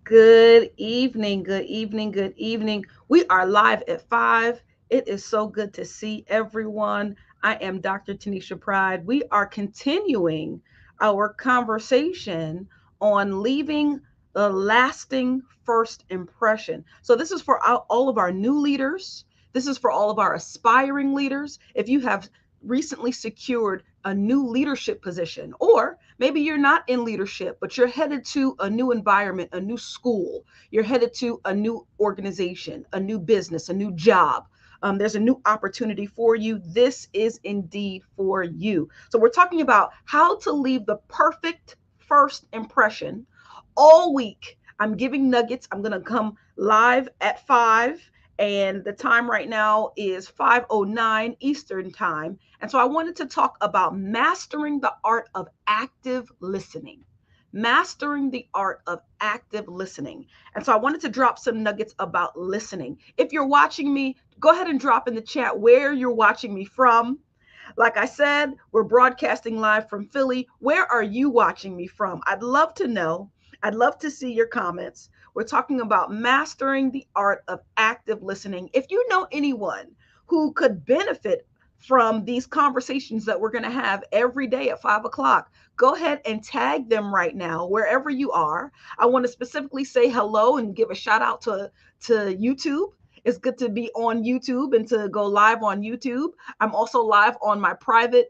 Good evening, good evening, good evening. We are live at 5. It is so good to see everyone. I am Dr. Tanisha Pride. We are continuing our conversation on leaving a lasting first impression. So, this is for all of our new leaders. This is for all of our aspiring leaders. If you have recently secured a new leadership position, or maybe you're not in leadership, but you're headed to a new environment, a new school, you're headed to a new organization, a new business, a new job. There's a new opportunity for you. This is indeed for you. So, we're talking about how to leave the perfect first impression all week. I'm giving nuggets. I'm going to come live at 5, and the time right now is 5:09 Eastern time. And so I wanted to talk about mastering the art of active listening. Mastering the art of active listening. And so I wanted to drop some nuggets about listening. If you're watching me, go ahead and drop in the chat where you're watching me from. Like I said, we're broadcasting live from Philly. Where are you watching me from? I'd love to know. I'd love to see your comments. We're talking about mastering the art of active listening. If you know anyone who could benefit from these conversations that we're going to have every day at 5 o'clock, go ahead and tag them right now, wherever you are. I want to specifically say hello and give a shout out to YouTube. It's good to be on YouTube and to go live on YouTube. I'm also live on my private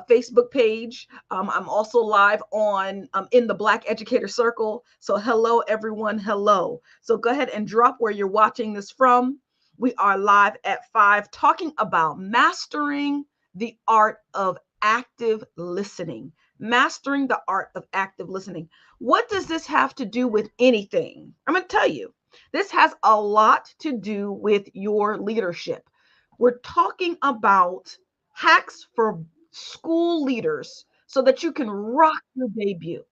Facebook page. I'm also live on in the Black Educator Circle. So hello, everyone. Hello. So go ahead and drop where you're watching this from. We are live at 5 talking about mastering the art of active listening. Mastering the art of active listening. What does this have to do with anything? I'm going to tell you. This has a lot to do with your leadership. We're talking about hacks for school leaders so that you can rock your debut.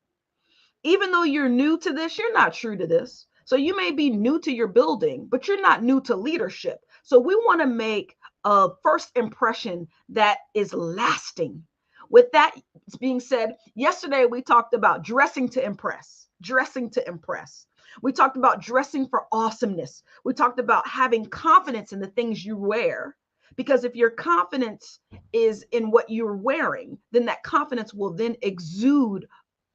Even though you're new to this, you're not true to this. So you may be new to your building, but you're not new to leadership. So we want to make a first impression that is lasting. With that being said, yesterday we talked about dressing to impress, dressing to impress. We talked about dressing for awesomeness. We talked about having confidence in the things you wear. Because if your confidence is in what you're wearing, then that confidence will then exude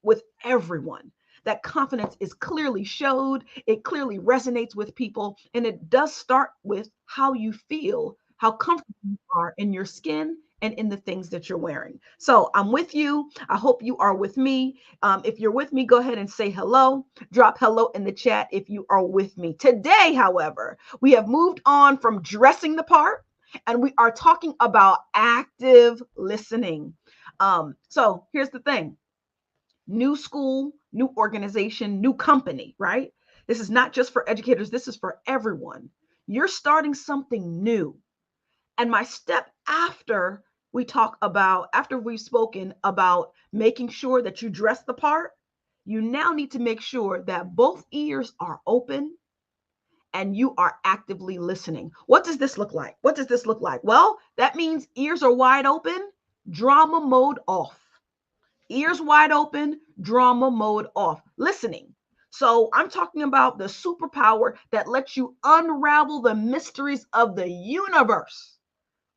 with everyone. That confidence is clearly showed, it clearly resonates with people, and it does start with how you feel, how comfortable you are in your skin and in the things that you're wearing. So I'm with you. I hope you are with me. If you're with me, go ahead and say hello. Drop hello in the chat if you are with me. Today, however, we have moved on from dressing the part and we are talking about active listening. So here's the thing: new school, new organization, new company, right? This is not just for educators, this is for everyone. You're starting something new. And my step after we've spoken about making sure that you dress the part, you now need to make sure that both ears are open and you are actively listening. What does this look like? What does this look like? Well, that means ears are wide open, drama mode off. Ears wide open, drama mode off, listening. So I'm talking about the superpower that lets you unravel the mysteries of the universe,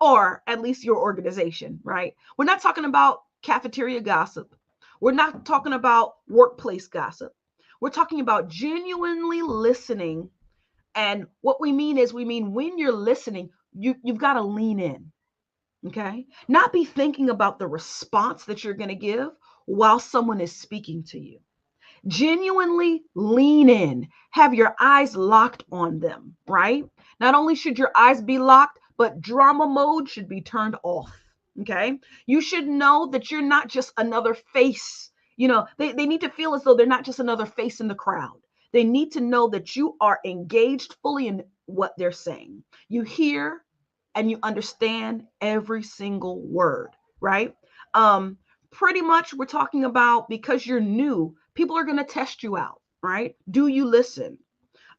or at least your organization, right? We're not talking about cafeteria gossip. We're not talking about workplace gossip. We're talking about genuinely listening. And what we mean is, we mean when you're listening, you've got to lean in. Okay. Not be thinking about the response that you're going to give while someone is speaking to you. Genuinely lean in, have your eyes locked on them, right? Not only should your eyes be locked, but drama mode should be turned off. Okay. You should know that you're not just another face. They need to feel as though they're not just another face in the crowd. They need to know that you are engaged fully in what they're saying. You hear and you understand every single word, right? Um, Pretty much we're talking about, because you're new, people are going to test you out, right? Do you listen?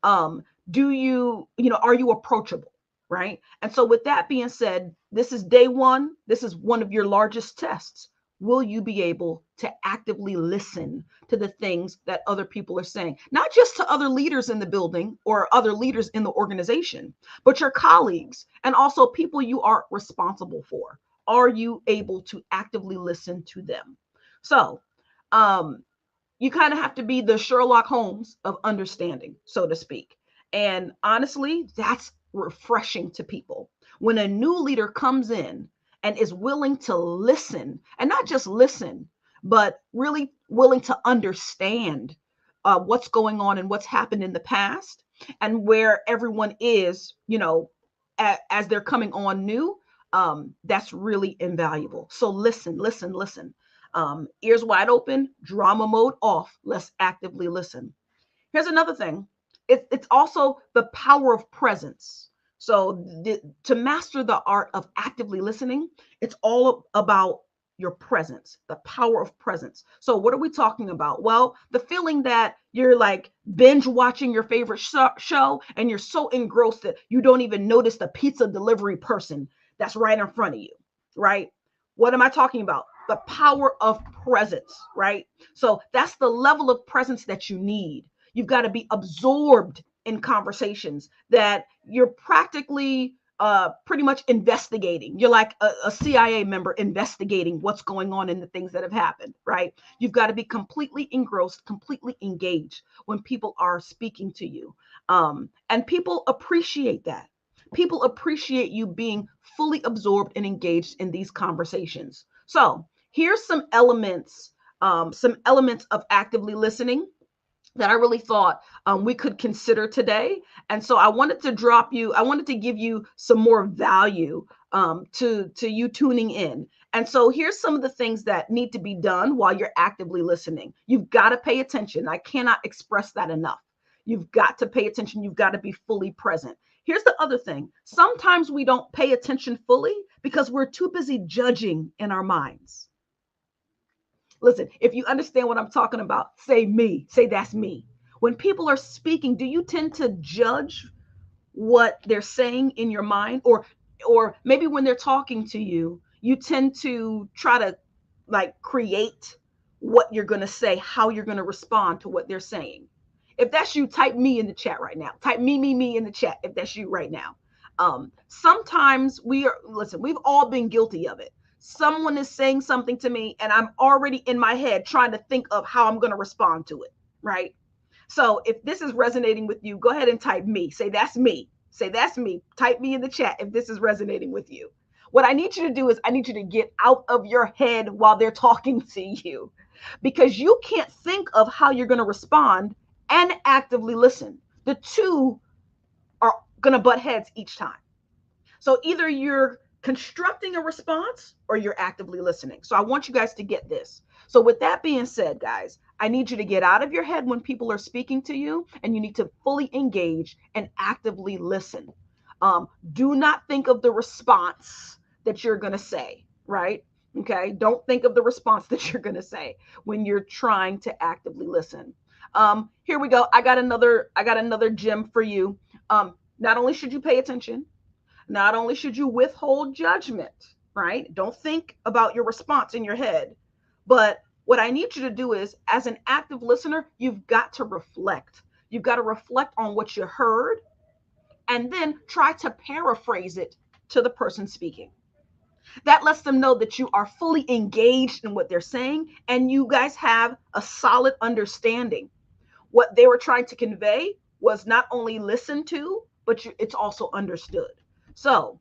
Do are you approachable, right? And so with that being said, this is day one. This is one of your largest tests. will you be able to actively listen to the things that other people are saying? Not just to other leaders in the building or other leaders in the organization, but your colleagues and also people you are responsible for. Are you able to actively listen to them? So, you kind of have to be the Sherlock Holmes of understanding, so to speak. And honestly, that's refreshing to people. When a new leader comes in and is willing to listen, and not just listen, but really willing to understand what's going on and what's happened in the past and where everyone is, as they're coming on new, that's really invaluable. So listen, listen, listen. Ears wide open, drama mode off. Let's actively listen. Here's another thing. It's also the power of presence. So to master the art of actively listening, it's all about your presence, the power of presence. So what are we talking about? Well, the feeling that you're like binge watching your favorite show and you're so engrossed that you don't even notice the pizza delivery person that's right in front of you, right? What am I talking about? The power of presence, right? So that's the level of presence that you need. You've got to be absorbed in conversations that you're practically pretty much investigating. You're like a CIA member investigating what's going on in the things that have happened, right? You've got to be completely engrossed, completely engaged when people are speaking to you. And people appreciate that. People appreciate you being fully absorbed and engaged in these conversations. So here's some elements of actively listening that I really thought we could consider today. And so I wanted to give you some more value to you tuning in. And so here's some of the things that need to be done while you're actively listening. You've got to pay attention. I cannot express that enough. You've got to pay attention. You've got to be fully present. Here's the other thing. Sometimes we don't pay attention fully because we're too busy judging in our minds. Listen, if you understand what I'm talking about, say me, say that's me. When people are speaking, do you tend to judge what they're saying in your mind? Or maybe when they're talking to you, you tend to try to like create what you're going to say, how you're going to respond to what they're saying. If that's you, type me in the chat right now. Type me in the chat if that's you right now. Sometimes we've all been guilty of it. Someone is saying something to me and I'm already in my head trying to think of how I'm going to respond to it, right? So if this is resonating with you, go ahead and type me. Say that's me. Say that's me. Type me in the chat if this is resonating with you. What I need you to do is I need you to get out of your head while they're talking to you because you can't think of how you're going to respond and actively listen. The two are going to butt heads each time. So either you're constructing a response or you're actively listening. So I want you guys to get this. So with that being said, guys, I need you to get out of your head when people are speaking to you and you need to fully engage and actively listen. Do not think of the response that you're going to say, right? Okay. Don't think of the response that you're going to say when you're trying to actively listen. Here we go. I got another gem for you. Not only should you pay attention, not only should you withhold judgment, right? Don't think about your response in your head, but what I need you to do is, as an active listener, you've got to reflect. You've got to reflect on what you heard and then try to paraphrase it to the person speaking. That lets them know that you are fully engaged in what they're saying and you guys have a solid understanding. What they were trying to convey was not only listened to, but it's also understood. So,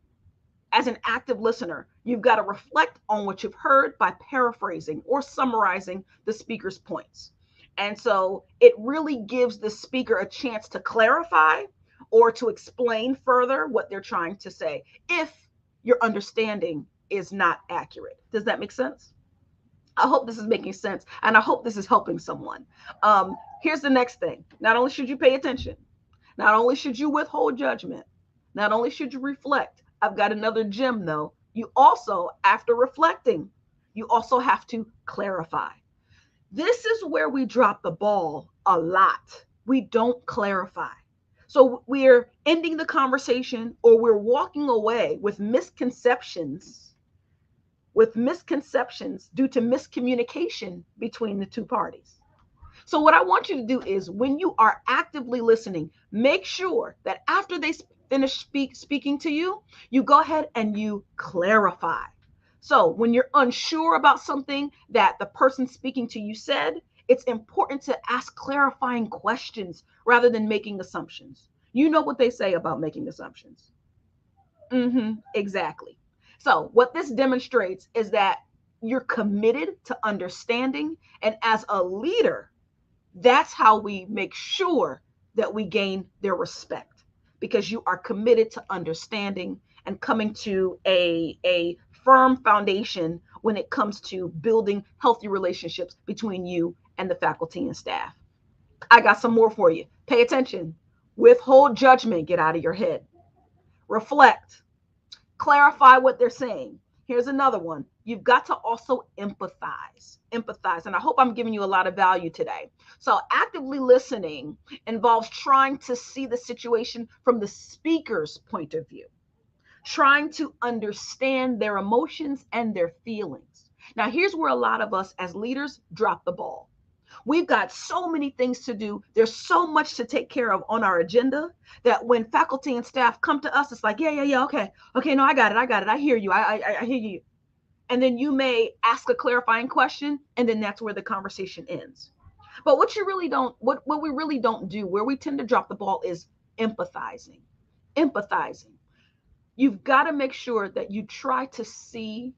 as an active listener, you've got to reflect on what you've heard by paraphrasing or summarizing the speaker's points. And so it really gives the speaker a chance to clarify or to explain further what they're trying to say if your understanding is not accurate. Does that make sense? I hope this is making sense and I hope this is helping someone. Here's the next thing. Not only should you pay attention, not only should you withhold judgment, not only should you reflect. I've got another gem though. You also, after reflecting, you also have to clarify. This is where we drop the ball a lot. We don't clarify. So we're ending the conversation or we're walking away with misconceptions with misconceptions due to miscommunication between the two parties. So, what I want you to do is when you are actively listening, make sure that after they finish speaking to you, you go ahead and you clarify. So, when you're unsure about something that the person speaking to you said, it's important to ask clarifying questions rather than making assumptions. You know what they say about making assumptions. Exactly. So, what this demonstrates is that you're committed to understanding, and as a leader, that's how we make sure that we gain their respect, because you are committed to understanding and coming to a firm foundation when it comes to building healthy relationships between you and the faculty and staff. I got some more for you. Pay attention. Withhold judgment. Get out of your head. Reflect. Clarify what they're saying. Here's another one. You've got to also empathize. Empathize. And I hope I'm giving you a lot of value today. So, actively listening involves trying to see the situation from the speaker's point of view, trying to understand their emotions and their feelings. Now, here's where a lot of us as leaders drop the ball. We've got so many things to do. There's so much to take care of on our agenda that when faculty and staff come to us, it's like, yeah, okay, no, I got it, I hear you, I hear you. And then you may ask a clarifying question, and then that's where the conversation ends. But what we really don't do, where we tend to drop the ball, is empathizing. Empathizing. You've got to make sure that you try to see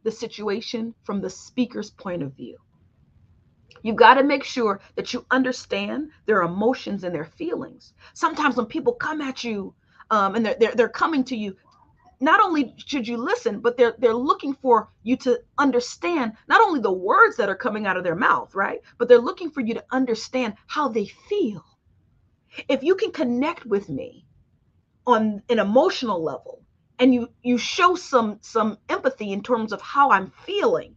the situation from the speaker's point of view. You got to make sure that you understand their emotions and their feelings. Sometimes when people come at you, and they're coming to you, not only should you listen, but they're looking for you to understand not only the words that are coming out of their mouth, right? But they're looking for you to understand how they feel. If you can connect with me on an emotional level, and you show some empathy in terms of how I'm feeling,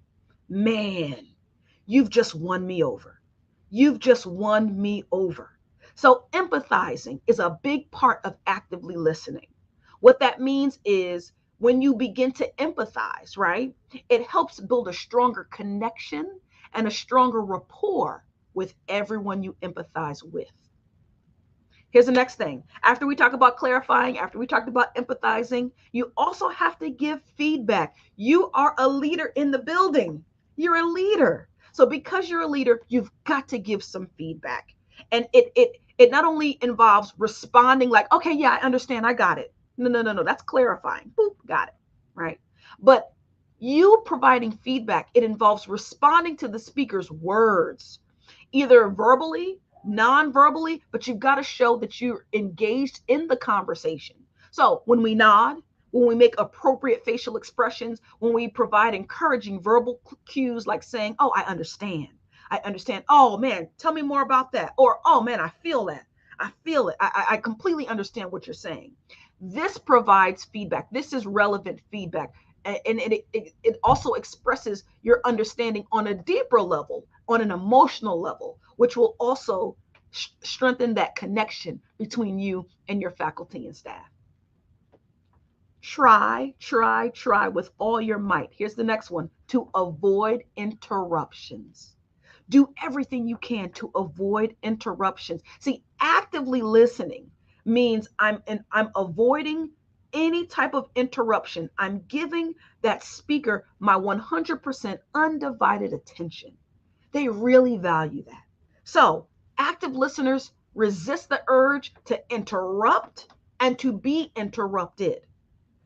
man, you've just won me over. You've just won me over. So, empathizing is a big part of actively listening. What that means is when you begin to empathize, right, it helps build a stronger connection and a stronger rapport with everyone you empathize with. Here's the next thing. After we talk about clarifying, after we talked about empathizing, you also have to give feedback. You are a leader in the building. You're a leader. So because you're a leader, you've got to give some feedback. And it not only involves responding like, okay, yeah, I understand, I got it. No. That's clarifying. Boop, got it. Right. But you providing feedback, it involves responding to the speaker's words, either verbally, non-verbally, but you've got to show that you're engaged in the conversation. So when we nod, when we make appropriate facial expressions, when we provide encouraging verbal cues like saying, oh, I understand. I understand. Oh man, tell me more about that. Or, oh man, I feel that. I feel it. I completely understand what you're saying. This provides feedback. This is relevant feedback. And it also expresses your understanding on a deeper level, on an emotional level, which will also strengthen that connection between you and your faculty and staff. Try with all your might. Here's the next one: to avoid interruptions. Do everything you can to avoid interruptions. See, actively listening means I'm avoiding any type of interruption. I'm giving that speaker my 100% undivided attention. They really value that. So, active listeners resist the urge to interrupt and to be interrupted.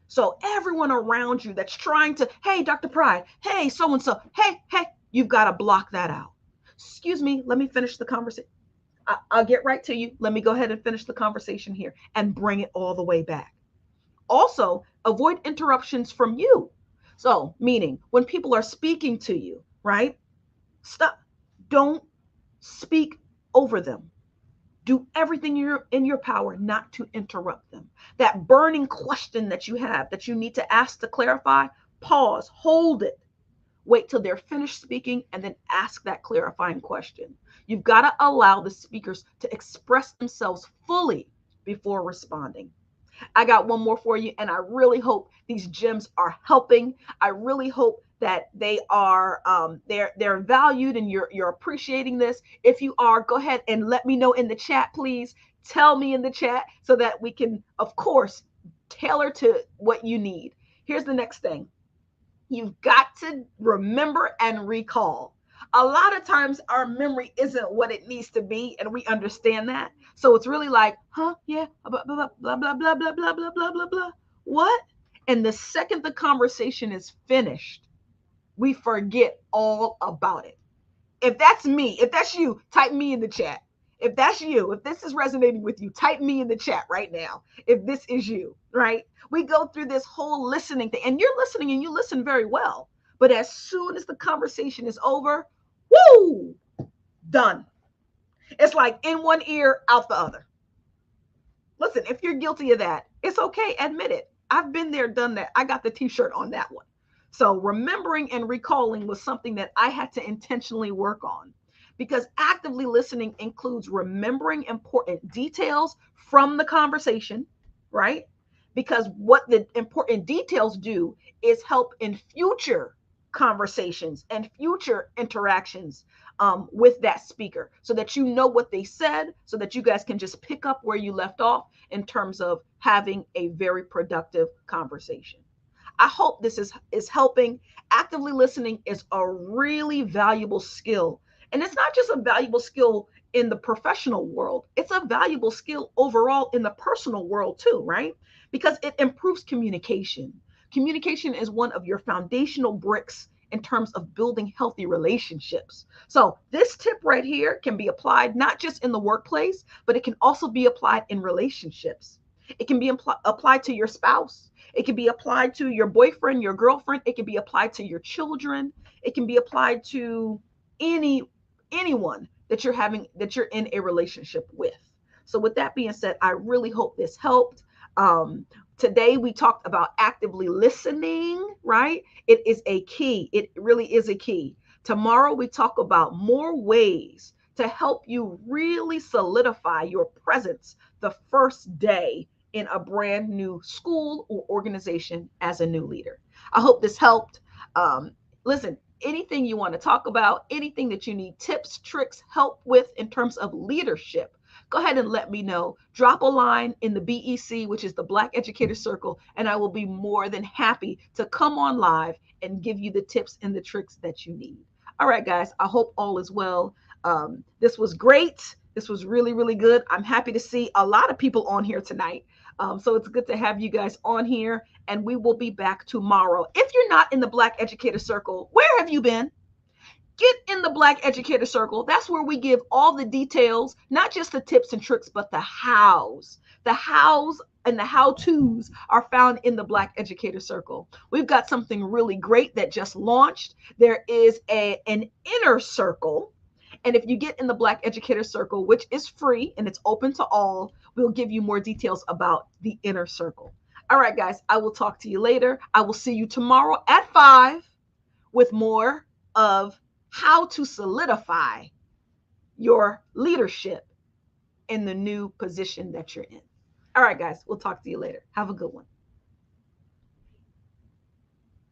So, everyone around you that's trying to, hey, Dr. Pride, hey, so and so, hey, you've got to block that out. Excuse me, let me finish the conversation. I'll get right to you. Let me go ahead and finish the conversation here and bring it all the way back. Also, avoid interruptions from you. So, meaning when people are speaking to you, right? Stop. Don't speak over them. Do everything in your power not to interrupt them. That burning question that you have that you need to ask to clarify, pause, hold it. Wait till they're finished speaking and then ask that clarifying question. You've got to allow the speakers to express themselves fully before responding. I got one more for you, and I really hope these gems are helping. I really hope that they are they're valued and you're appreciating this. If you are, go ahead and let me know in the chat, please. Tell me in the chat so that we can, of course, tailor to what you need. Here's the next thing. You've got to remember and recall. A lot of times our memory isn't what it needs to be, and we understand that. So it's really like, huh, yeah, blah, blah, blah, blah, blah, blah, blah, blah, blah, blah, blah. What? And the second the conversation is finished, we forget all about it. If that's me, if that's you, type me in the chat. If that's you, if this is resonating with you, type me in the chat right now. If this is you, right? We go through this whole listening thing, and you're listening and you listen very well. But as soon as the conversation is over, woo, done. It's like in one ear, out the other. Listen, if you're guilty of that, it's okay. Admit it. I've been there, done that. I got the t-shirt on that one. So remembering and recalling was something that I had to intentionally work on, because actively listening includes remembering important details from the conversation, right? Because what the important details do is help in future conversations and future interactions with that speaker, so that you know what they said, so that you guys can just pick up where you left off in terms of having a very productive conversation. I hope this is helping. Actively listening is a really valuable skill. And it's not just a valuable skill in the professional world, it's a valuable skill overall in the personal world too, right? Because it improves communication. Communication is one of your foundational bricks in terms of building healthy relationships. So, this tip right here can be applied not just in the workplace, but it can also be applied in relationships. It can be applied to your spouse. It can be applied to your boyfriend, your girlfriend. It can be applied to your children. It can be applied to any anyone that you're in a relationship with. So with that being said, I really hope this helped. Today we talked about actively listening, right? It is a key. It really is a key. Tomorrow we talk about more ways to help you really solidify your presence the first day in a brand new school or organization as a new leader. I hope this helped. Listen, anything you want to talk about, anything that you need tips, tricks, help with in terms of leadership, go ahead and let me know. Drop a line in the BEC, which is the Black Educator Circle, and I will be more than happy to come on live and give you the tips and the tricks that you need. All right, guys, I hope all is well. This was great. This was really, really good. I'm happy to see a lot of people on here tonight. So it's good to have you guys on here, and we will be back tomorrow. If you're not in the Black Educator Circle, where have you been? Get in the Black Educator Circle. That's where we give all the details, not just the tips and tricks, but the hows. The hows and the how-tos are found in the Black Educator Circle. We've got something really great that just launched. There is an inner circle. And if you get in the Black Educator Circle, which is free and it's open to all, we'll give you more details about the inner circle. All right, guys, I will talk to you later. I will see you tomorrow at 5 with more of how to solidify your leadership in the new position that you're in. All right, guys, we'll talk to you later. Have a good one.